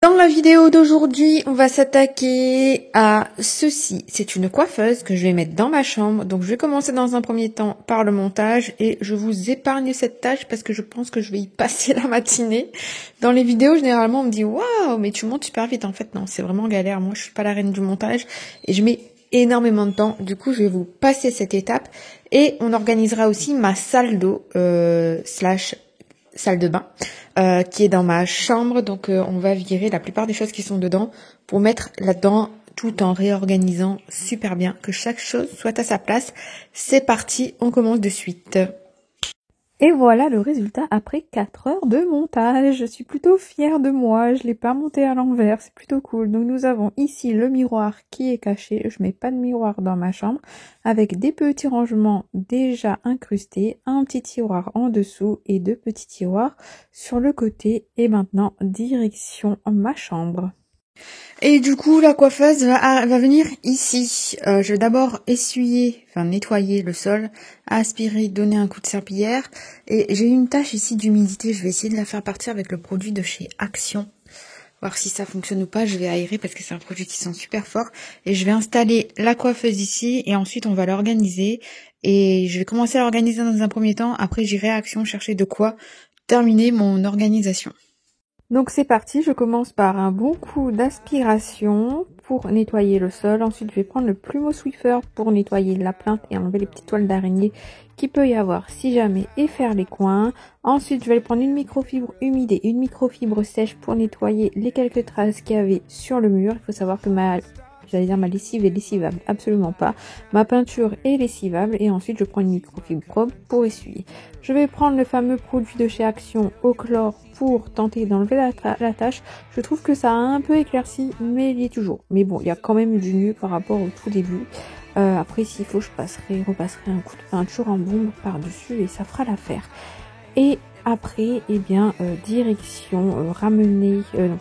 Dans la vidéo d'aujourd'hui, on va s'attaquer à ceci. C'est une coiffeuse que je vais mettre dans ma chambre. Donc je vais commencer dans un premier temps par le montage et je vous épargne cette tâche parce que je pense que je vais y passer la matinée. Dans les vidéos, généralement, on me dit « Waouh, mais tu montes super vite ». En fait, non, c'est vraiment galère. Moi, je suis pas la reine du montage et je mets énormément de temps. Du coup, je vais vous passer cette étape et on organisera aussi ma salle d'eau slash salle de bain qui est dans ma chambre. Donc on va virer la plupart des choses qui sont dedans pour mettre là-dedans tout en réorganisant super bien, que chaque chose soit à sa place. C'est parti, on commence de suite. Et voilà le résultat après 4 heures de montage. Je suis plutôt fière de moi, je l'ai pas monté à l'envers, c'est plutôt cool. Donc nous avons ici le miroir qui est caché, je mets pas de miroir dans ma chambre, avec des petits rangements déjà incrustés, un petit tiroir en dessous et 2 petits tiroirs sur le côté. Et maintenant, direction ma chambre. Et du coup, la coiffeuse va venir ici. Je vais d'abord nettoyer le sol, aspirer, donner un coup de serpillière. Et j'ai une tache ici d'humidité. Je vais essayer de la faire partir avec le produit de chez Action. Voir si ça fonctionne ou pas. Je vais aérer parce que c'est un produit qui sent super fort. Et je vais installer la coiffeuse ici. Et ensuite, on va l'organiser. Et je vais commencer à l'organiser dans un premier temps. Après, j'irai à Action chercher de quoi terminer mon organisation. Donc c'est parti, je commence par un bon coup d'aspiration pour nettoyer le sol. Ensuite, je vais prendre le plumeau Swiffer pour nettoyer la plinthe et enlever les petites toiles d'araignée qu'il peut y avoir si jamais et faire les coins. Ensuite, je vais prendre une microfibre humide et une microfibre sèche pour nettoyer les quelques traces qu'il y avait sur le mur. Il faut savoir que ma lessive est lessivable, absolument pas. Ma peinture est lessivable et ensuite je prends une microfibre propre pour essuyer. Je vais prendre le fameux produit de chez Action au chlore pour tenter d'enlever la tache. Je trouve que ça a un peu éclairci, mais il y est toujours. Mais bon, il y a quand même du mieux par rapport au tout début. Après, s'il faut, je repasserai un coup de peinture en bombe par-dessus et ça fera l'affaire. Et après, direction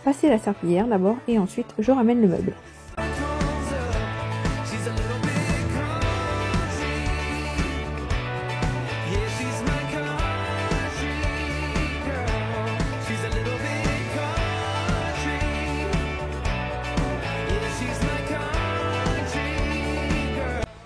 passer la serpillière d'abord et ensuite je ramène le meuble.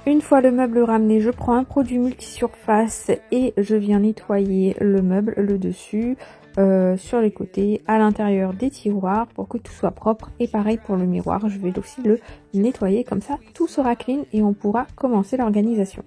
Une fois le meuble ramené, je prends un produit multisurface et je viens nettoyer le meuble, le dessus, sur les côtés, à l'intérieur des tiroirs pour que tout soit propre. Et pareil pour le miroir, je vais aussi le nettoyer, comme ça tout sera clean et on pourra commencer l'organisation.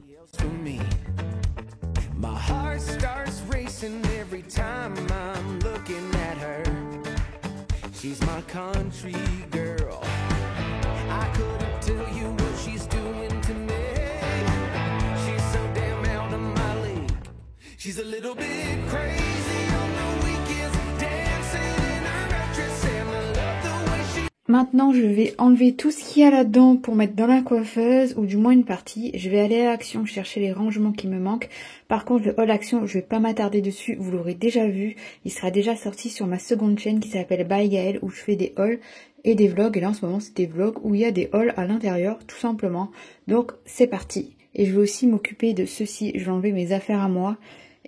She's a little bit crazy on the weekends, dancing in her red dress, and I love the way she... Maintenant, je vais enlever tout ce qu'il y a là-dedans pour mettre dans la coiffeuse, ou du moins une partie. Je vais aller à Action chercher les rangements qui me manquent. Par contre, le haul Action, je vais pas m'attarder dessus, vous l'aurez déjà vu. Il sera déjà sorti sur ma seconde chaîne qui s'appelle By Gaëlle, où je fais des hauls et des vlogs. Et là, en ce moment, c'est des vlogs où il y a des hauls à l'intérieur, tout simplement. Donc, c'est parti. Et je vais aussi m'occuper de ceci. Je vais enlever mes affaires à moi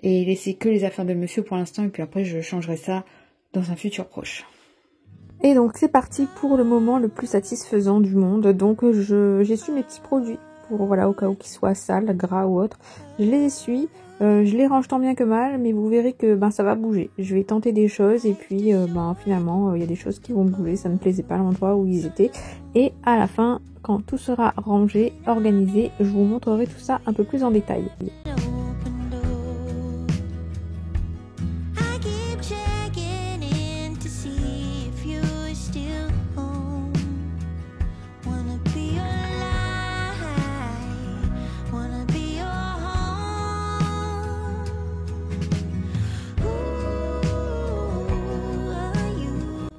et laisser que les affaires de monsieur pour l'instant, et puis après je changerai ça dans un futur proche. Et donc c'est parti pour le moment le plus satisfaisant du monde. Donc j'essuie mes petits produits pour, voilà, au cas où qu'ils soient sales, gras ou autres. Je les essuie, je les range tant bien que mal, mais vous verrez que ça va bouger. Je vais tenter des choses et puis finalement il y a des choses qui vont bouger. Ça ne plaisait pas à l'endroit où ils étaient. Et à la fin, quand tout sera rangé, organisé, je vous montrerai tout ça un peu plus en détail.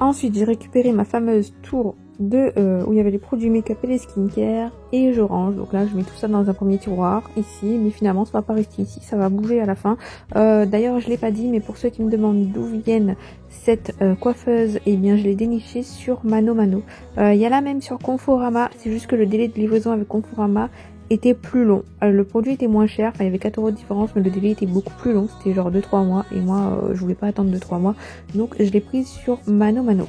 Ensuite, j'ai récupéré ma fameuse tour où il y avait les produits make-up et les skincare et je range. Donc là, je mets tout ça dans un premier tiroir ici, mais finalement, ça va pas rester ici, ça va bouger à la fin. D'ailleurs, je l'ai pas dit, mais pour ceux qui me demandent d'où viennent cette coiffeuse, eh bien, je l'ai dénichée sur Mano Mano. Il y a la même sur Conforama, c'est juste que le délai de livraison avec Conforama était plus long. Le produit était moins cher, enfin il y avait 4 € de différence, mais le délai était beaucoup plus long, c'était genre 2-3 mois, et moi je voulais pas attendre 2-3 mois, donc je l'ai prise sur Mano Mano.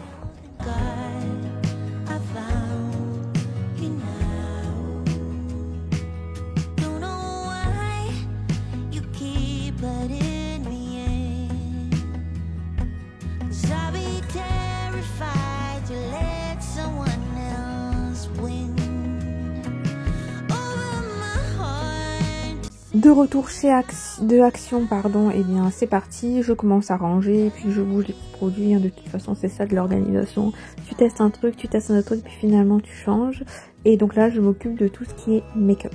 De retour chez Action, pardon, et bien c'est parti, je commence à ranger, puis je bouge les produits, hein, de toute façon c'est ça de l'organisation. Tu testes un truc, tu testes un autre truc, puis finalement tu changes. Et donc là je m'occupe de tout ce qui est make-up.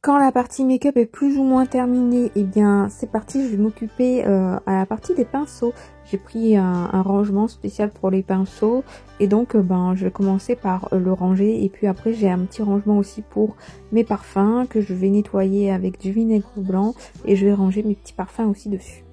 Quand la partie make-up est plus ou moins terminée, et bien c'est parti, je vais m'occuper à la partie des pinceaux. J'ai pris un rangement spécial pour les pinceaux et donc je vais commencer par le ranger et puis après j'ai un petit rangement aussi pour mes parfums que je vais nettoyer avec du vinaigre blanc et je vais ranger mes petits parfums aussi dessus.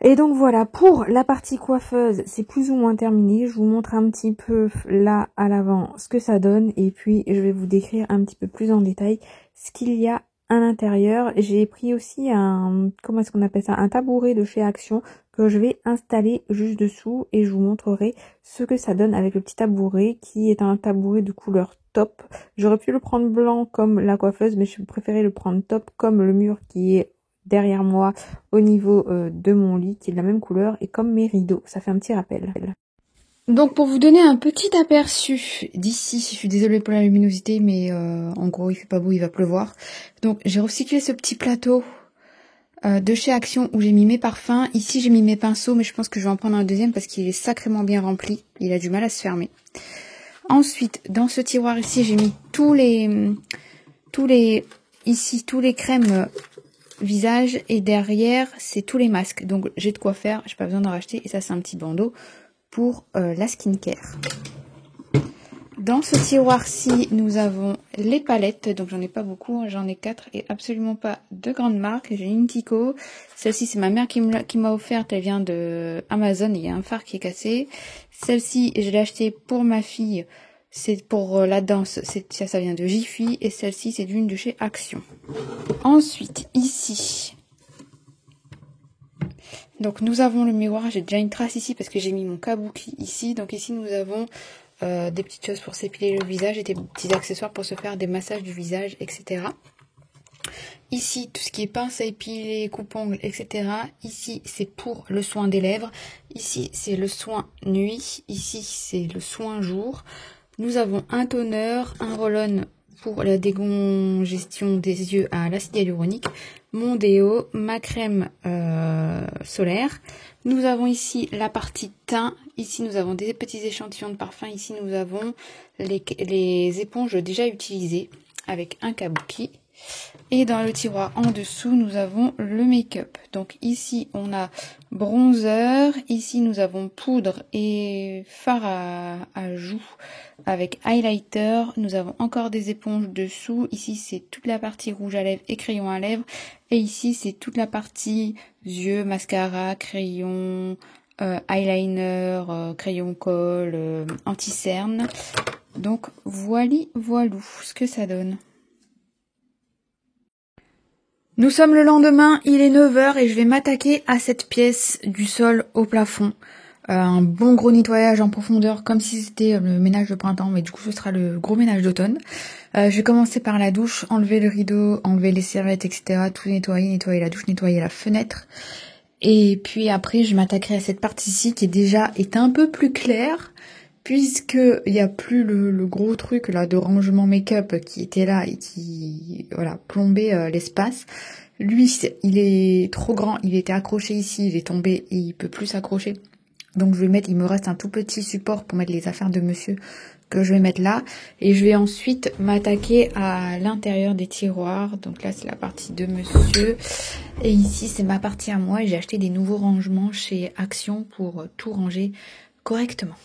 Et donc voilà, pour la partie coiffeuse, c'est plus ou moins terminé. Je vous montre un petit peu là à l'avant ce que ça donne et puis je vais vous décrire un petit peu plus en détail ce qu'il y a à l'intérieur. J'ai pris aussi un, comment est-ce qu'on appelle ça, un tabouret de chez Action que je vais installer juste dessous et je vous montrerai ce que ça donne avec le petit tabouret qui est un tabouret de couleur taupe. J'aurais pu le prendre blanc comme la coiffeuse mais je préférais le prendre taupe comme le mur qui est derrière moi au niveau de mon lit qui est de la même couleur et comme mes rideaux, ça fait un petit rappel. Donc pour vous donner un petit aperçu d'ici, je suis désolée pour la luminosité mais en gros il fait pas beau, il va pleuvoir. Donc j'ai recyclé ce petit plateau de chez Action où j'ai mis mes parfums. Ici j'ai mis mes pinceaux mais je pense que je vais en prendre un deuxième parce qu'il est sacrément bien rempli, il a du mal à se fermer. Ensuite dans ce tiroir ici j'ai mis tous les crèmes visage et derrière c'est tous les masques, donc j'ai de quoi faire, j'ai pas besoin d'en racheter et ça c'est un petit bandeau pour la skincare. Dans ce tiroir-ci nous avons les palettes, donc j'en ai pas beaucoup, j'en ai 4 et absolument pas de grandes marques. J'ai une Tico, celle-ci c'est ma mère qui m'a offerte, elle vient de Amazon, il y a un fard qui est cassé. Celle-ci je l'ai achetée pour ma fille, c'est pour la danse, ça vient de Jiffy et celle-ci c'est d'une de chez Action. Ensuite ici, donc nous avons le miroir, j'ai déjà une trace ici parce que j'ai mis mon kabuki ici. Donc ici nous avons des petites choses pour s'épiler le visage et des petits accessoires pour se faire des massages du visage, etc. Ici tout ce qui est pince à épiler, coupe-ongles, etc. Ici c'est pour le soin des lèvres, ici c'est le soin nuit, ici c'est le soin jour. Nous avons un toner, un roll-on pour la décongestion des yeux à l'acide hyaluronique, mon déo, ma crème solaire. Nous avons ici la partie teint. Ici, nous avons des petits échantillons de parfum. Ici, nous avons les éponges déjà utilisées avec un kabuki. Et dans le tiroir en dessous, nous avons le make-up. Donc ici, on a bronzer. Ici, nous avons poudre et fard à joues avec highlighter. Nous avons encore des éponges dessous. Ici, c'est toute la partie rouge à lèvres et crayon à lèvres. Et ici, c'est toute la partie yeux, mascara, crayon, eyeliner, crayon colle, anti-cerne. Donc, voilou ce que ça donne. Nous sommes le lendemain, il est 9h et je vais m'attaquer à cette pièce du sol au plafond. Un bon gros nettoyage en profondeur comme si c'était le ménage de printemps, mais du coup ce sera le gros ménage d'automne. Je vais commencer par la douche, enlever le rideau, enlever les serviettes, etc. Tout nettoyer, nettoyer la douche, nettoyer la fenêtre. Et puis après je m'attaquerai à cette partie-ci qui est un peu plus claire. Puisque il y a plus le gros truc là de rangement make-up qui était là et qui plombait l'espace. Lui, il est trop grand, il était accroché ici, il est tombé et il peut plus s'accrocher. Donc je vais mettre, il me reste un tout petit support pour mettre les affaires de monsieur que je vais mettre là. Et je vais ensuite m'attaquer à l'intérieur des tiroirs. Donc là c'est la partie de monsieur. Et ici c'est ma partie à moi et j'ai acheté des nouveaux rangements chez Action pour tout ranger correctement.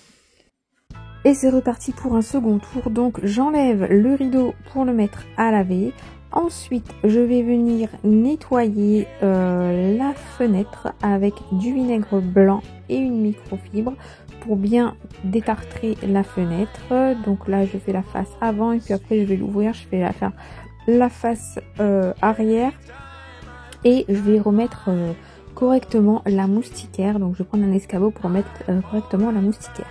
Et c'est reparti pour un second tour, donc j'enlève le rideau pour le mettre à laver. Ensuite, je vais venir nettoyer la fenêtre avec du vinaigre blanc et une microfibre pour bien détartrer la fenêtre. Donc là, je fais la face avant et puis après je vais l'ouvrir, je vais faire la face arrière et je vais remettre correctement la moustiquaire. Donc je vais prendre un escabeau pour remettre correctement la moustiquaire.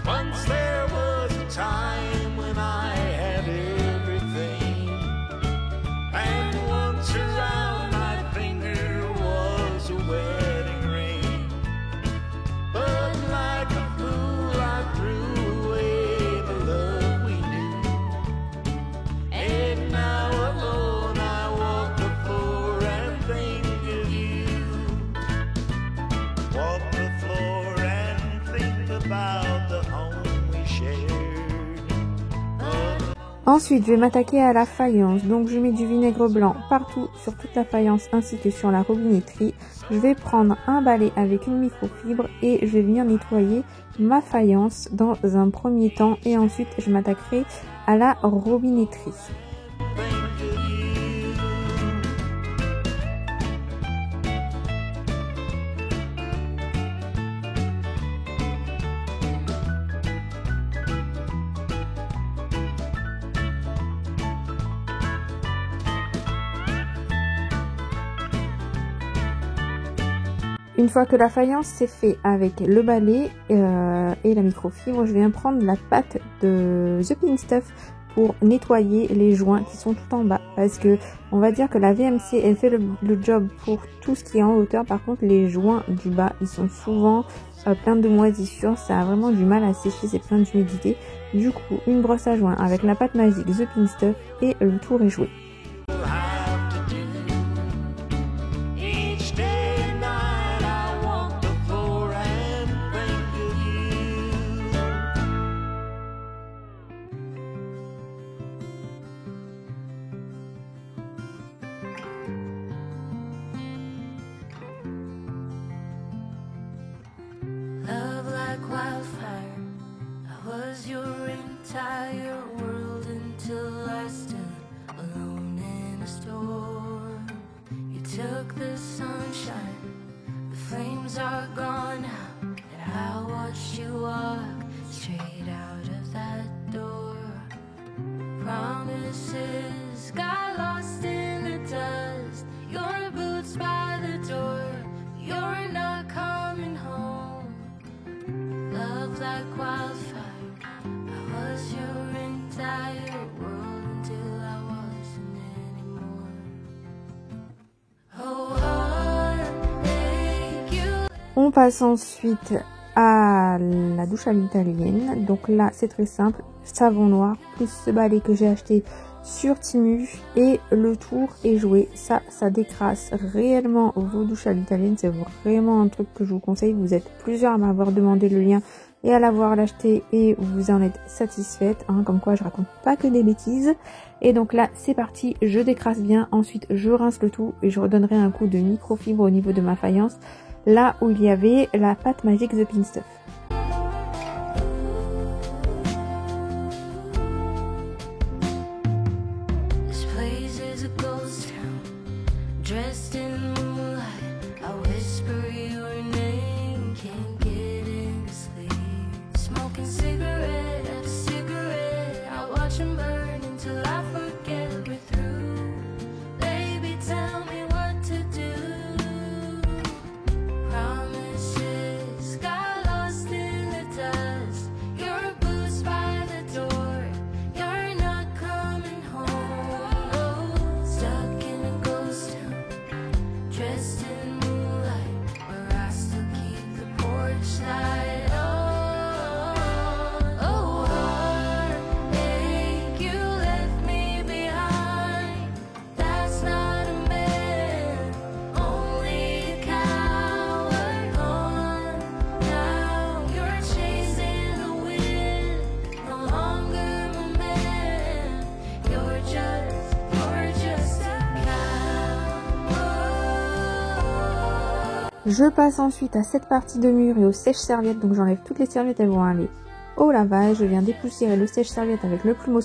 Once there was a time when I had everything, and once around my finger was a wedding ring. But like a fool I threw away the love we knew, and now alone I walk the floor and think of you. Walk the floor and think about the home we shared. Ensuite, je vais m'attaquer à la faïence. Donc, je mets du vinaigre blanc partout sur toute la faïence ainsi que sur la robinetterie. Je vais prendre un balai avec une microfibre et je vais venir nettoyer ma faïence dans un premier temps. Et ensuite, je m'attaquerai à la robinetterie. Une fois que la faïence c'est fait avec le balai et la microfibre, je viens prendre la pâte de The Pink Stuff pour nettoyer les joints qui sont tout en bas. Parce que on va dire que la VMC elle fait le job pour tout ce qui est en hauteur. Par contre les joints du bas ils sont souvent plein de moisissures. Ça a vraiment du mal à sécher, c'est plein d'humidité. Du coup une brosse à joints avec la pâte magique The Pink Stuff et le tour est joué. Entire world until I stood alone in a storm. You took the sunshine, the flames are gone now, and I watched you walk straight out of that door. Promises got lost in the dust. Your boots by the door, you're not coming home. Love like wildfire. Was your entire world until I wasn't anymore. Oh, oh. On passe ensuite à la douche à l'italienne. Donc là, c'est très simple. Savon noir plus ce balai que j'ai acheté sur Temu et le tour est joué. Ça décrasse réellement vos douches à l'italienne. C'est vraiment un truc que je vous conseille. Vous êtes plusieurs à m'avoir demandé le lien et à l'avoir acheté et vous en êtes satisfaite. Hein, comme quoi, je raconte pas que des bêtises. Et donc là, c'est parti. Je décrasse bien. Ensuite, je rince le tout et je redonnerai un coup de microfibre au niveau de ma faïence. Là où il y avait la pâte magique The Pink Stuff. Je passe ensuite à cette partie de mur et aux sèche-serviettes. Donc j'enlève toutes les serviettes, elles vont aller au lavage. Je viens dépoussiérer le sèche-serviette avec le plumeau